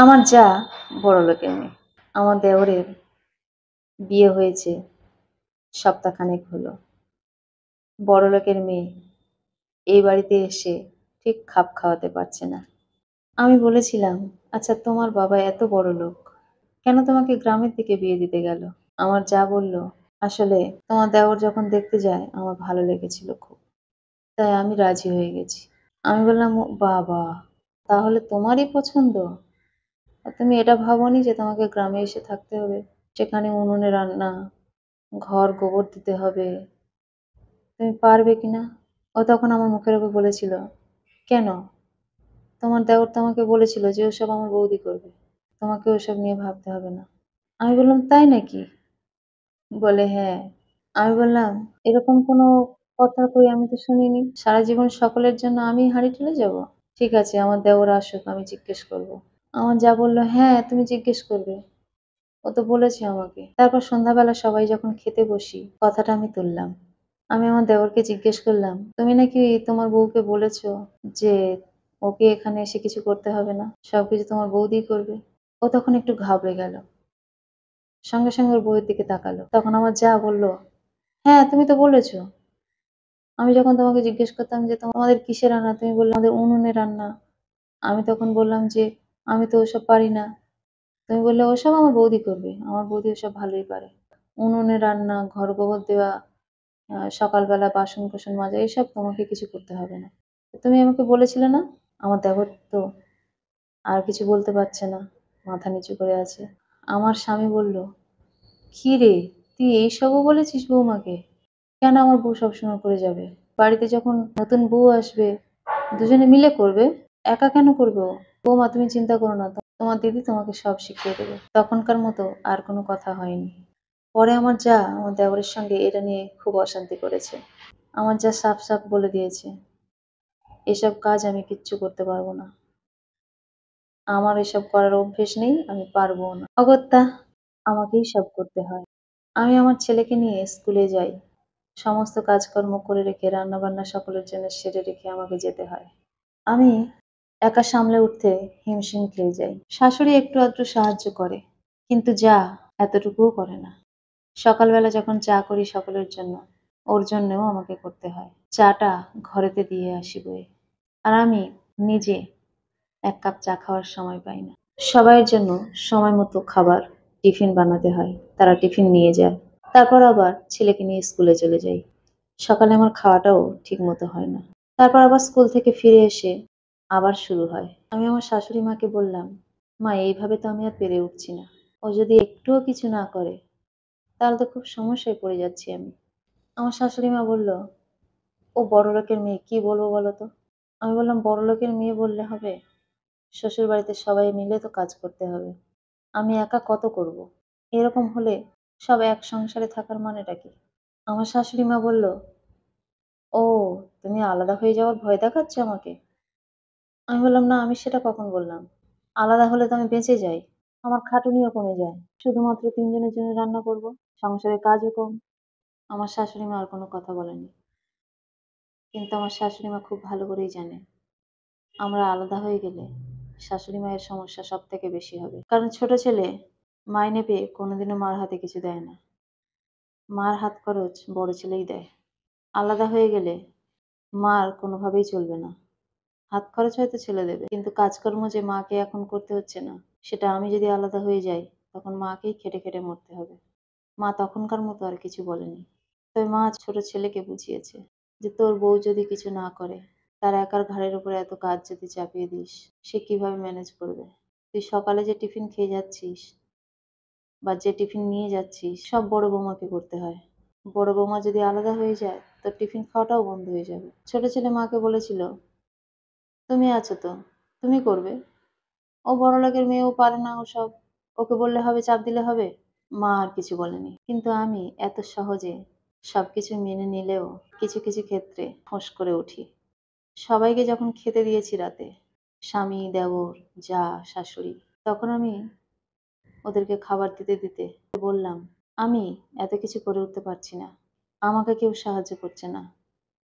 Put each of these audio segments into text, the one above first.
আমার যা বড়লোকের মেয়ে। আমার দেওরের বিয়ে হয়েছে সপ্তাহখানেক হলো। বড়লোকের মেয়ে এই বাড়িতে এসে ঠিক খাপ খাওয়াতে পারছে না। আমি বলেছিলাম, আচ্ছা তোমার বাবা এত বড়লোক, কেন তোমাকে গ্রামের দিকে বিয়ে দিতে গেল? আমার যা বলল, আসলে তোমার দেওর যখন দেখতে যায় আমার ভালো লেগেছিল খুব, তাই আমি রাজি হয়ে গেছি। আমি বললাম, ও বাবা, তাহলে তোমারই পছন্দ? আর তুমি এটা ভাবোনি যে তোমাকে গ্রামে এসে থাকতে হবে, সেখানে উনুনে রান্না, ঘর গোবর দিতে হবে, তুমি পারবে কিনা? ও তখন আমার মুখের উপর বলেছিল, কেন, তোমার দেওর তো আমাকে বলেছিল যে ওসব আমার বৌদি করবে, তোমাকে ওসব নিয়ে ভাবতে হবে না। আমি বললাম, তাই নাকি? বলে, হ্যাঁ। আমি বললাম, এরকম কোনো কথা কই আমি তো শুনিনি, সারা জীবন সকলের জন্য আমি হাঁড়ি ঠেলে যাব? ঠিক আছে, আমার দেওর আসুক, আমি জিজ্ঞেস করব। আমার যা বললো, হ্যাঁ তুমি জিজ্ঞেস করবে, ও তো বলেছে আমাকে। তারপর সন্ধ্যাবেলা সবাই যখন খেতে বসি, কথাটা আমি তুললাম। আমি আমার দেওরকে জিজ্ঞেস করলাম, তুমি নাকি তোমার বউকে বলেছো যে ওকে এখানে এসে কিছু করতে হবে না, সবকিছু তোমার বৌদিই করবে? ও তখন একটু ঘাবড়ে গেল, সঙ্গে সঙ্গে ওর বউয়ের দিকে তাকালো। তখন আমার যা বলল, হ্যাঁ তুমি তো বলেছো। আমি যখন তোমাকে জিজ্ঞেস করতাম যে তোমাদের কিসে রান্না, তুমি বললে আমাদের উনুনে রান্না। আমি তখন বললাম যে আমি তো ওসব পারি না। তুমি বললে ওসব আমার বৌদি করবে, আমার বৌদি ওসব ভালোই পারে। উনুনে রান্না, ঘর গোবর দেওয়া, সকালবেলা বাসন কোসন মাজা, এসব তোমাকে কিছু করতে হবে না। তুমি আমাকে বলেছিলে না? আমার দেবর তো আর কিছু বলতে পারছে না, মাথা নিচু করে আছে। আমার স্বামী বলল, কি রে, তুই এইসবও বলেছিস বৌমাকে? কেন আমার বউ সবসময় করে যাবে? বাড়িতে যখন নতুন বউ আসবে, দুজনে মিলে করবে, একা কেন করবে ও? বৌমা তুমি চিন্তা করো না, তোমার দিদি তোমাকে সব শিখিয়ে দেবে। তখনকার মতো আর কোনো কথা হয়নি। পরে আমার যা আমার দেওরের সঙ্গে এটা নিয়ে খুব অশান্তি করেছে। আমার যা সাফ সাফ বলে দিয়েছে, এসব কাজ আমি কিচ্ছু করতে পারবো না, আমার এসব করার অভ্যেস নেই, আমি পারবো না, অগত্যা আমাকেই সব করতে হয়। আমি আমার ছেলেকে নিয়ে স্কুলে যাই, সমস্ত কাজকর্ম করে রেখে রান্না বান্না সকলের জন্য সেরে রেখে আমাকে যেতে হয়। আমি একা সামলে উঠতে হিমশিম খেয়ে যাই। শাশুড়ি একটু আধটু সাহায্য করে, কিন্তু যা এতটুকুও করে না। সকালবেলা যখন চা করি সকলের জন্য, ওর জন্যও আমাকে করতে হয়। চাটা ঘরেতে দিয়ে আসি বয়ে, আর আমি নিজে এক কাপ চা খাওয়ার সময় পাই না। সবাইয়ের জন্য সময় মতো খাবার টিফিন বানাতে হয়, তারা টিফিন নিয়ে যায়। তারপর আবার ছেলেকে নিয়ে স্কুলে চলে যাই। সকালে আমার খাওয়াটাও ঠিক মতো হয় না। তারপর আবার স্কুল থেকে ফিরে এসে আবার শুরু হয়। আমি আমার শাশুড়ি মাকে বললাম, মা এইভাবে তো আমি আর পেরে উঠছি না, ও যদি একটুও কিছু না করে তাহলে তো খুব সমস্যায় পড়ে যাচ্ছি আমি। আমার শাশুড়ি মা বলল, ও বড়লোকের মেয়ে, কি বলবো বলো তো? আমি বললাম, বড়লোকের মেয়ে বললে হবে? শ্বশুর বাড়িতে সবাই মিলে তো কাজ করতে হবে, আমি একা কত করব? এরকম হলে সব এক সংসারে থাকার মানেটা কি? আমার শাশুড়ি মা বলল, ও, তুমি আলাদা হয়ে যাওয়ার ভয় দেখাচ্ছ আমাকে? আমি বললাম, না আমি সেটা কখন বললাম? আলাদা হলে তো আমি বেঁচে যাই, আমার খাটুনিও কমে যায়, শুধুমাত্র তিনজনের জন্য রান্না করব, সংসারের কাজও কম। আমার শাশুড়ি মা আর কোনো কথা বলেনি, কিন্তু আমার শাশুড়ি মা খুব ভালো করেই জানে আমরা আলাদা হয়ে গেলে শাশুড়ি মায়ের সমস্যা সব থেকে বেশি হবে। কারণ ছোট ছেলে মাইনে পেয়ে কোনোদিনও মার হাতে কিছু দেয় না, মার হাত খরচ বড় ছেলেই দেয়। আলাদা হয়ে গেলে মার কোনোভাবেই চলবে না, হাত খরচ হয়তো ছেলে দেবে, কিন্তু কাজকর্ম যে মাকে এখন করতে হচ্ছে না, সেটা আমি যদি আলাদা হয়ে যাই তখন মাকেই খেটে খেটে মরতে হবে। মা তখনকার মতো আর কিছু বলেনি, তবে মা ছোট ছেলেকে বুঝিয়েছে যে তোর বউ যদি কিছু না করে, তার একার ঘাড়ের উপরে এত কাজ যদি চাপিয়ে দিস, সে কিভাবে ম্যানেজ করবে? তুই সকালে যে টিফিন খেয়ে যাচ্ছিস বা যে টিফিন নিয়ে যাচ্ছিস, সব বড় বৌমাকে করতে হয়। বড় বৌমা যদি আলাদা হয়ে যায় তোর টিফিন খাওয়াটাও বন্ধ হয়ে যাবে। ছোট ছেলে মাকে বলেছিল, তুমি আছো তো, তুমি করবে, ও বড়লোকের মেয়ে, ও পারে না ওসব, ওকে বললে হবে, চাপ দিলে হবে। মা আর কিছু বলেনি, কিন্তু আমি এত সহজে সবকিছু মেনে নিলেও কিছু কিছু ক্ষেত্রে ফোঁস করে উঠি। সবাইকে যখন খেতে দিয়েছি রাতে, স্বামী, দেওর, যা, শাশুড়ি, তখন আমি ওদেরকে খাবার দিতে দিতে বললাম, আমি এত কিছু করে উঠতে পারছি না, আমাকে কেউ সাহায্য করছে না,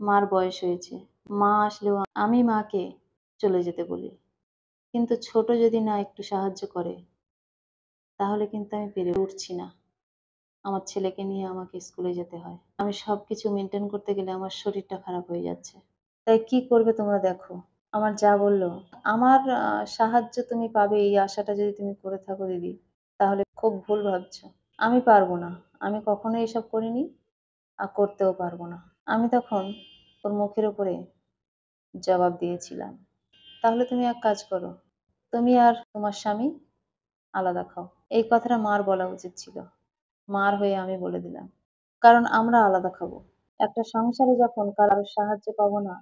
মার বয়স হয়েছে, মা আসলেও আমি মাকে চলে যেতে বলি, কিন্তু ছোট যদি না একটু সাহায্য করে তাহলে কিন্তু আমি পেরে উঠছি না। আমার ছেলেকে নিয়ে আমাকে স্কুলে যেতে হয়। আমি সবকিছু মেইনটেইন করতে গেলে আমার শরীরটা খারাপ হয়ে যাচ্ছে। তাই কি করবে তোমরা দেখো। আমার যা বলল, আমার সাহায্য তুমি পাবে এই আশাটা যদি তুমি করে থাকো দিদি, তাহলে খুব ভুল ভাবছো। আমি পারব না। আমি কখনোই এসব করিনি আর করতেও পারব না। আমি তখন ওর মুখের উপরে জবাব দিয়েছিলাম, তাহলে তুমি এক কাজ করো, তুমি আর তোমার স্বামী আলাদা খাও। এই কথাটা মার বলা উচিত ছিল। মার হয়ে আমি বলে দিলাম। কারণ আমরা আলাদা খাবো। একটা সংসারে যখন কারোর সাহায্য পাবো না,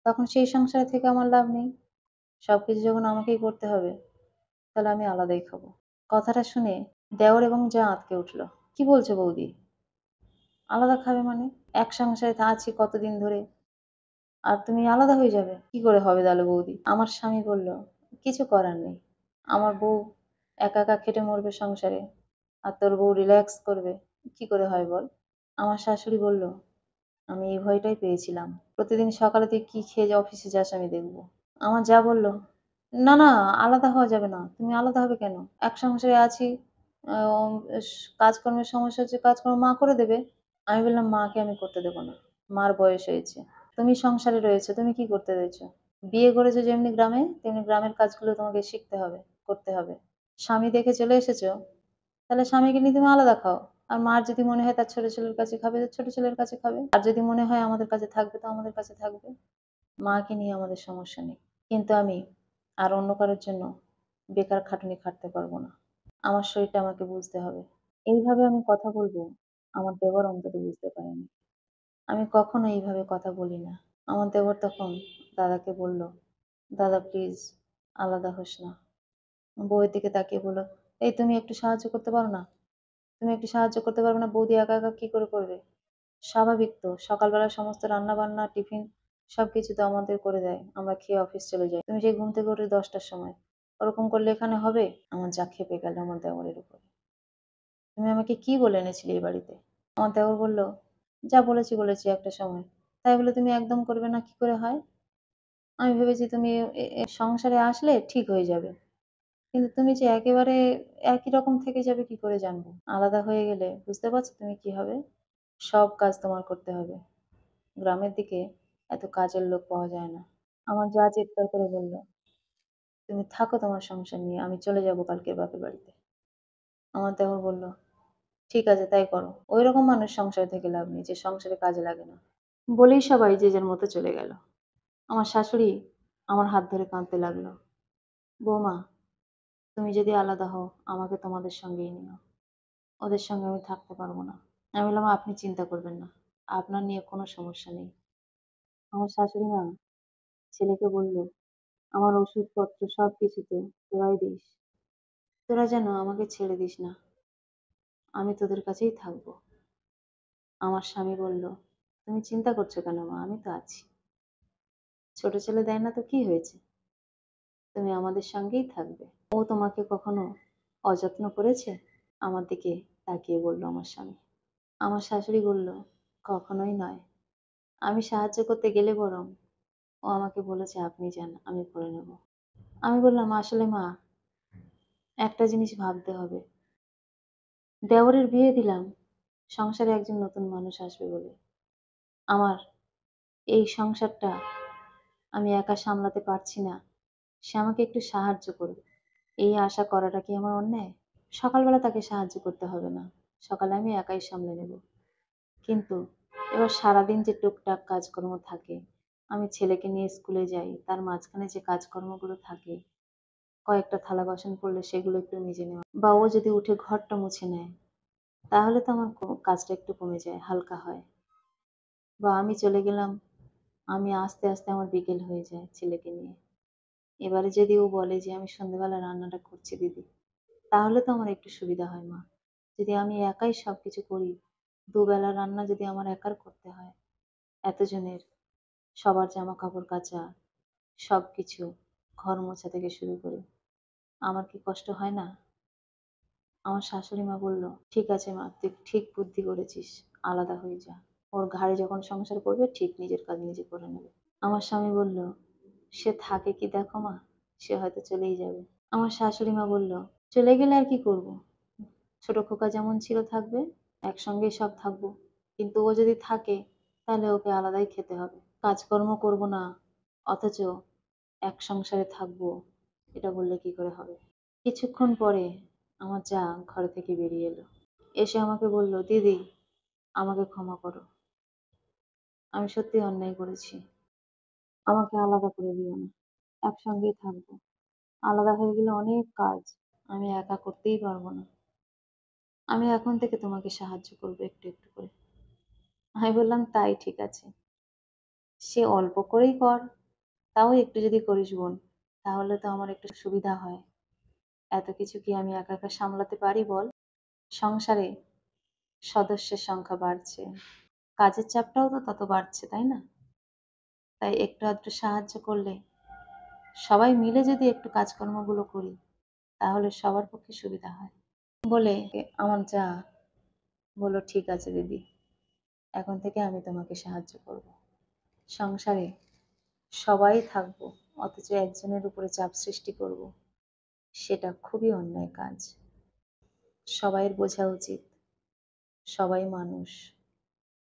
তখন সেই সংসারে থেকে আমার লাভ নেই। সবকিছু যখন আমাকেই করতে হবে, তাহলে আমি আলাদাই খাবো। কথাটা শুনে দেওর এবং যা আঁতকে উঠলো। কি বলছো বৌদি? আলাদা খাবে মানে? এক সংসারে আছি কতদিন ধরে, আর তুমি আলাদা হয়ে যাবে? কি করে হবে তাহলে বৌদি? আমার স্বামী বলল, কিছু করার নেই। আমার বউ একা একা খেটে মরবে সংসারে, আর তোর বউ রিল্যাক্স করবে। কি করে হয় বল? আমার শাশুড়ি বলল, আমি এই ভয়টাই পেয়েছিলাম। প্রতিদিন সকালে তুই কি খেয়ে যে অফিসে যাস আমি দেখবো। আমার যা বলল, না না, আলাদা হওয়া যাবে না। তুমি আলাদা হবে কেন? এক সংসারে আছি, কাজকর্মের সমস্যা হচ্ছে, কাজকর্ম মা করে দেবে। আমি বললাম, মাকে আমি করতে দেবো না। মার বয়স হয়েছে। তুমি সংসারে রয়েছো, তুমি কি করতে রয়েছো? বিয়ে করেছো যেমনি গ্রামে, তেমনি গ্রামের কাজগুলো তোমাকে শিখতে হবে, করতে হবে। স্বামী দেখে চলে এসেছো, তাহলে স্বামীকে নিয়ে তুমি আলাদা খাও। আর মার যদি মনে হয় তার ছোট ছেলের কাছে খাবে, তো ছোট ছেলের কাছে খাবে। আর যদি মনে হয় আমাদের কাছে থাকবে, তো আমাদের কাছে থাকবে। মাকে নিয়ে আমাদের সমস্যা নেই। কিন্তু আমি আর অন্য কারোর জন্য বেকার খাটুনি খাটতে পারবো না। আমার শরীরটা আমাকে বুঝতে হবে। এইভাবে আমি কথা বলবো, আমার দেবর অন্তত বুঝতে পারেনি। আমি কখনো এইভাবে কথা বলি না। আমার দেবর তখন দাদাকে বলল, দাদা প্লিজ আলাদা হোস না। বউয়ের দিকে তাকিয়ে বলল, এই তুমি একটু সাহায্য করতে পারো না? তুমি একটু সাহায্য করতে পারবে না? বৌদি একা একা কি করে করবে? স্বাভাবিক তো, সকালবেলা সমস্ত রান্না বান্না টিফিন সবকিছু তো আমাদের করে দেয়, আমরা খেয়ে অফিস চলে যাই। তুমি সেই ঘুম থেকে উঠে 10টার সময় ওরকম করলে এখানে হবে? আমার যা খেপে গেল আমার দেওরের উপর। তুমি আমাকে কি বলে এনেছিলে এই বাড়িতে? আমার দেওর বলল, যা বলেছি বলেছি একটা সময়, তাই বলে তুমি একদম করবে না কি করে হয়? আমি ভেবেছি তুমি সংসারে আসলে ঠিক হয়ে যাবে, কিন্তু তুমি যে একেবারে একই রকম থেকে যাবে কি করে জানবো? আলাদা হয়ে গেলে বুঝতে পারছো তুমি কি হবে? সব কাজ তোমার করতে হবে। গ্রামের দিকে এত কাজের লোক পাওয়া যায় না। আমার যা চিৎকার করে বলল, তুমি থাকো তোমার সংসার নিয়ে, আমি চলে যাবো কালকে বাপের বাড়িতে। আমার দেওর বলল, ঠিক আছে তাই করো। ওই রকম মানুষ সংসারে থেকে লাভ নেই যে সংসারে কাজে লাগে না। বলেই সবাই যে যার মতো চলে গেল। আমার শাশুড়ি আমার হাত ধরে কাঁদতে লাগলো, বৌমা তুমি যদি আলাদা হও আমাকে তোমাদের সঙ্গেই নিও। ওদের সঙ্গে আমি থাকতে পারবো না। আমি বললাম, আপনি চিন্তা করবেন না, আপনার নিয়ে কোনো সমস্যা নেই। আমার শাশুড়ি মা ছেলেকে বলল, আমার ওষুধপত্র সবকিছুতে তোরাই দিস। তোরা যেন আমাকে ছেড়ে দিস না। আমি তোদের কাছেই থাকবো। আমার স্বামী বলল, তুমি চিন্তা করছো কেন মা? আমি তো আছি। ছোট ছেলে দেয় না তো কি হয়েছে? তুমি আমাদের সঙ্গেই থাকবে। ও তোমাকে কখনো অযত্ন করেছে? আমার দিকে তাকিয়ে বলল আমার স্বামী। আমার শাশুড়ি বলল, কখনোই নয়। আমি সাহায্য করতে গেলে বরং ও আমাকে বলেছে আপনি যান, আমি করে নেব। আমি বললাম, আসলে মা একটা জিনিস ভাবতে হবে। দেওরের বিয়ে দিলাম সংসারে একজন নতুন মানুষ আসবে বলে। আমার এই সংসারটা আমি একা সামলাতে পারছি না, সে আমাকে একটু সাহায্য করবে, এই আশা করাটা কি আমার অন্যায়? সকালবেলা তাকে সাহায্য করতে হবে না, সকালে আমি একাই সামলে নেব। কিন্তু এবার সারাদিন যে টুকটাক কাজকর্ম থাকে, আমি ছেলেকে নিয়ে স্কুলে যাই, তার মাঝখানে যে কাজকর্মগুলো থাকে, কয়েকটা থালা বাসন পড়লে সেগুলো একটু মেজে নেওয়া, বা ও যদি উঠে ঘরটা মুছে নেয়, তাহলে তো আমার কাজটা একটু কমে যায়, হালকা হয়। বা আমি চলে গেলাম, আমি আস্তে আস্তে আমার বিকেল হয়ে যায় ছেলেকে নিয়ে। এবারে যদি ও বলে যে আমি সন্ধ্যেবেলা রান্নাটা করছি দিদি, তাহলে তো আমার একটু সুবিধা হয় মা। যদি আমি একাই সবকিছু করি, দুবেলা রান্না যদি আমার একার করতে হয়, এতজনের, সবার জামা কাপড় কাচা, সবকিছু, ঘর মোছা থেকে শুরু করে, আমার কি কষ্ট হয় না? আমার শাশুড়ি মা বলল, ঠিক আছে মা, তুই ঠিক বুদ্ধি করেছিস, আলাদা হয়ে যা। ওর ঘাড়ে যখন সংসার করবে ঠিক নিজের কাজ নিজে করে নেবে। আমার স্বামী বলল, সে থাকে কি দেখো মা, সে হয়তো চলেই যাবে। আমার শাশুড়ি মা বলল, চলে গেলে আর কি করব? ছোট খোকা যেমন ছিল থাকবে, একসঙ্গেই সব থাকবো। কিন্তু ও যদি থাকে তাহলে ওকে আলাদাই খেতে হবে। কাজকর্ম করব না, অথচ এক সংসারে থাকবো, এটা বললে কি করে হবে? কিছুক্ষণ পরে আমার যা ঘর থেকে বেরিয়ে এলো। এসে আমাকে বলল, দিদি আমাকে ক্ষমা করো। আমি সত্যিই অন্যায় করেছি। আমাকে আলাদা করে দিও না। একসঙ্গেই থাকবো। আলাদা হয়ে গেলে অনেক কাজ আমি একা করতেই পারবো না। আমি এখন থেকে তোমাকে সাহায্য করবো একটু, একটু করে। আমি বললাম, তাই ঠিক আছে। সে অল্প করেই কর, তাও একটু যদি করিস বোন, তাহলে তো আমার একটু সুবিধা হয়। এত কিছু কি আমি একা একা সামলাতে পারি বল? সংসারে সদস্যের সংখ্যা বাড়ছে, কাজের চাপটাও তো তত বাড়ছে, তাই না? তাই একটু আধটু সাহায্য করলে, সবাই মিলে যদি একটু কাজকর্মগুলো করি, তাহলে সবার পক্ষে সুবিধা হয়। বলে আমার যা বলল, ঠিক আছে দিদি, এখন থেকে আমি তোমাকে সাহায্য করব। সংসারে সবাই থাকবো, অথচ একজনের উপরে চাপ সৃষ্টি করব, সেটা খুবই অন্যায় কাজ। সবাইয়ের বোঝা উচিত, সবাই মানুষ।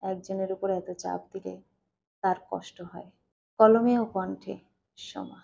একজনের উপর এত চাপ দিলে তার কষ্ট হয়। কলমে ও কণ্ঠে, সোমা।